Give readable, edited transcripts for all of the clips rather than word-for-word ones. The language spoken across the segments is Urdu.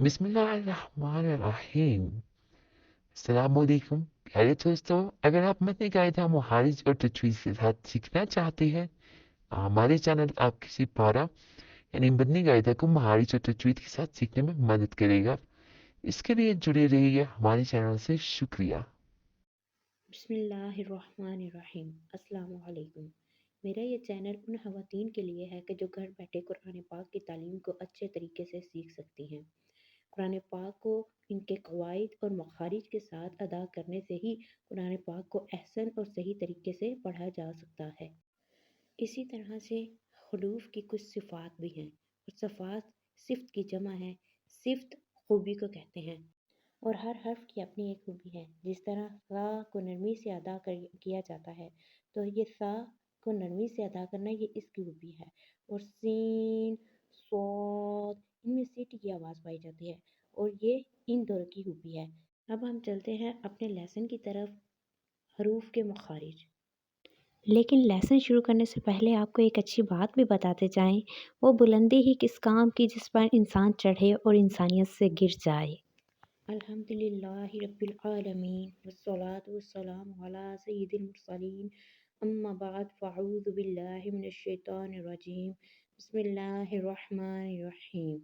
بسم الله الرحمن الرحیم۔ السلام علیکم پیارے دوستوں، اگر آپ متن قاعدہ محارج اور تجوید کے ساتھ سیکھنا چاہتے ہیں تو ہمارے چینل آپ کسی پارا یعنی متن قاعدہ کو محارج اور تجوید کے ساتھ سیکھنے میں مدد کرے گا۔ اس کے لیے جڑے رہیے ہمارے چینل سے۔ شکریہ۔ بسم اللہ الرحمن الرحیم۔ السلام علیکم۔ میرا یہ چینل ان خواتین کے لیے ہے کہ جو گھر بیٹھے قرآن پاک کی تعلیم کو اچھے طریقے سے سیکھ سکتی ہیں۔ قرآن پاک کو ان کے قواعد اور مخارج کے ساتھ ادا کرنے سے ہی قرآن پاک کو احسن اور صحیح طریقے سے پڑھا جا سکتا ہے۔ اسی طرح سے حروف کی کچھ صفات بھی ہیں، اور صفات صفت کی جمع ہے۔ صفت خوبی کو کہتے ہیں، اور ہر حرف کی اپنی ایک خوبی ہے۔ جس طرح غا کو نرمی سے ادا کیا جاتا ہے، تو یہ سا کو نرمی سے ادا کرنا یہ اس کی خوبی ہے۔ اور سین، صاد، ان میں سیٹی کی آواز پائی جاتی ہے، اور یہ ان دونوں کی خوبی ہے۔ اب ہم چلتے ہیں اپنے لیسن کی طرف، حروف کے مخارج۔ لیکن لیسن شروع کرنے سے پہلے آپ کو ایک اچھی بات بھی بتاتے جائیں، وہ بلندی ہی کس کام کی جس پر انسان چڑھے اور انسانیت سے گر جائے۔ الحمدللہ رب العالمین والصلاة والسلام علی سید المرسلین، اما بعد فاعوذ باللہ من الشیطان الرجیم، بسم اللہ الرحمن الرحیم۔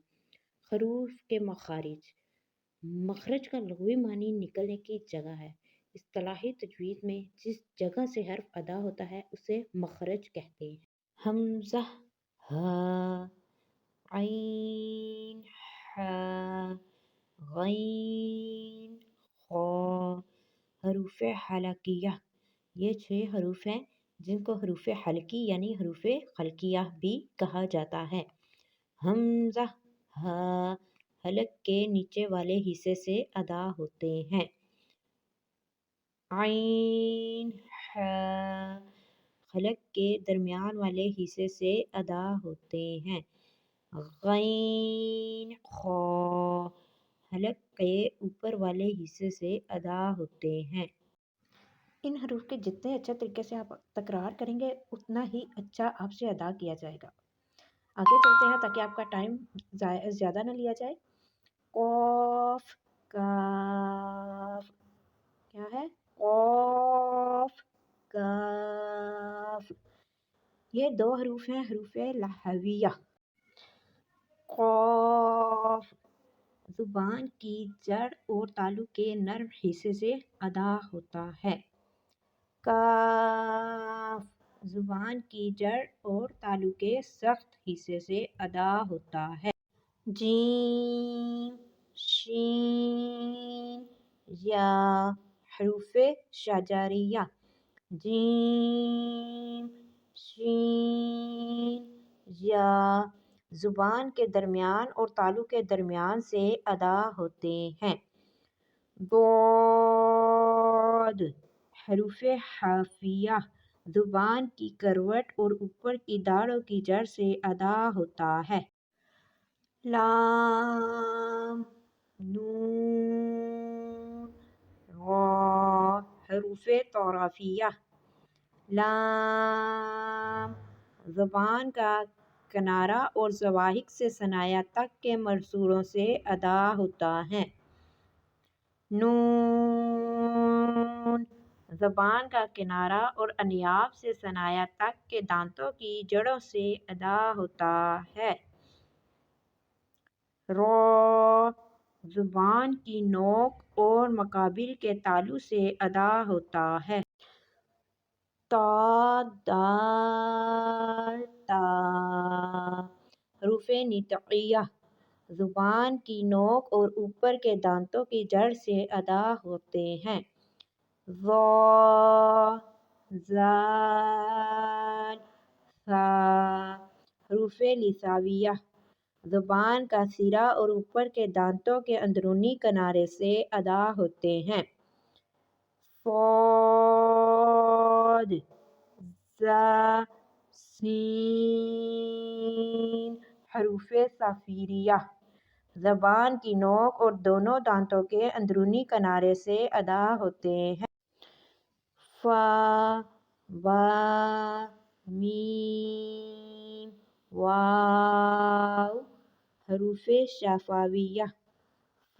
حروف کے مخارج۔ مخرج کا لغوی معنی نکلنے کی جگہ ہے۔ اصطلاحی تجوید میں جس جگہ سے حرف ادا ہوتا ہے اسے مخرج کہتے ہیں۔ حمزہ، ہا، عین، حا، غین، خا، حروف حلقیہ۔ یہ 6 حروف ہیں جن کو حروف حلقی یعنی حروف خلقیہ بھی کہا جاتا ہے۔ حمزہ، ہا حلق کے نیچے والے حصے سے ادا ہوتے ہیں۔ عین، حا حلق کے درمیان والے حصے سے ادا ہوتے ہیں۔ غین، خا حلق کے اوپر والے حصے سے ادا ہوتے ہیں۔ ان حروف کے جتنے اچھے طریقے سے آپ تکرار کریں گے اتنا ہی اچھا آپ سے ادا کیا جائے گا۔ آگے چلتے ہیں تاکہ آپ کا ٹائم زیادہ نہ لیا جائے۔ قاف، کاف، کیا ہے؟ قاف، کاف۔ یہ 2 حروف ہیں حروف لہویہ۔ قاف زبان کی جڑ اور تالو کے نرم حصے سے ادا ہوتا ہے۔ کاف زبان کی جڑ اور تالو کے سخت حصے سے ادا ہوتا ہے۔ جیم، شین، یا حروف شجریہ۔ جیم، شین، یا زبان کے درمیان اور تالو کے درمیان سے ادا ہوتے ہیں۔ ضاد حروف حافیہ زبان کی کروٹ اور اوپر کی داڑھوں کی جڑ سے ادا ہوتا ہے۔ لام، نون، را حروف طرافیہ۔ لام زبان کا کنارہ اور زواحق سے ثنایا تک کے ملصوروں سے ادا ہوتا ہے۔ نون زبان کا کنارہ اور انیاب سے ثنایا تک کے دانتوں کی جڑوں سے ادا ہوتا ہے۔ را زبان کی نوک اور مقابل کے تالو سے ادا ہوتا ہے۔ طا، دال، تا حروف نطقیہ زبان کی نوک اور اوپر کے دانتوں کی جڑ سے ادا ہوتے ہیں۔ ظا، ذال، ثا حروف لثویہ زبان کا سرا اور اوپر کے دانتوں کے اندرونی کنارے سے ادا ہوتے ہیں۔ صاد، ظا، سین حروف صافیریہ زبان کی نوک اور دونوں دانتوں کے اندرونی کنارے سے ادا ہوتے ہیں۔ فا، واو، میم، واو حروف شفویہ